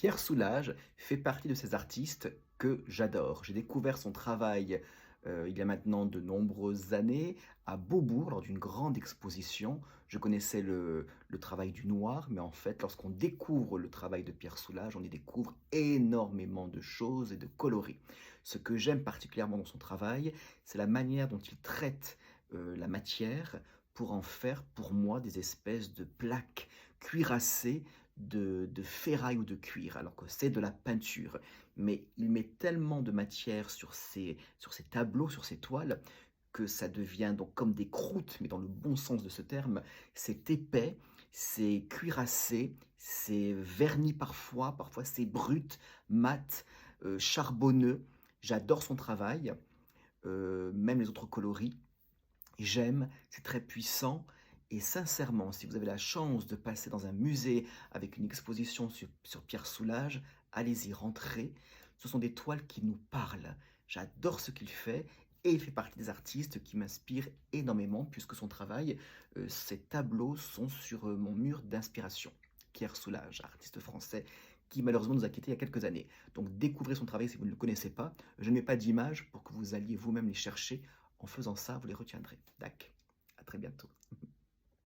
Pierre Soulages fait partie de ces artistes que j'adore. J'ai découvert son travail, il y a maintenant de nombreuses années à Beaubourg lors d'une grande exposition. Je connaissais le travail du noir, mais en fait, lorsqu'on découvre le travail de Pierre Soulages, on y découvre énormément de choses et de coloris. Ce que j'aime particulièrement dans son travail, c'est la manière dont il traite, la matière pour en faire, pour moi, des espèces de plaques cuirassées de ferraille ou de cuir, alors que c'est de la peinture. Mais il met tellement de matière sur ses tableaux, sur ses toiles, que ça devient donc comme des croûtes, mais dans le bon sens de ce terme. C'est épais, c'est cuirassé, c'est verni parfois, parfois c'est brut, mat, charbonneux. J'adore son travail, même les autres coloris. J'aime, c'est très puissant et sincèrement, si vous avez la chance de passer dans un musée avec une exposition sur Pierre Soulages, allez-y, rentrez. Ce sont des toiles qui nous parlent. J'adore ce qu'il fait et il fait partie des artistes qui m'inspirent énormément puisque son travail, ses tableaux sont sur mon mur d'inspiration. Pierre Soulages, artiste français qui malheureusement nous a quittés il y a quelques années. Donc découvrez son travail si vous ne le connaissez pas. Je ne mets pas d'image pour que vous alliez vous-même les chercher. En faisant ça, vous les retiendrez. Dac. À très bientôt.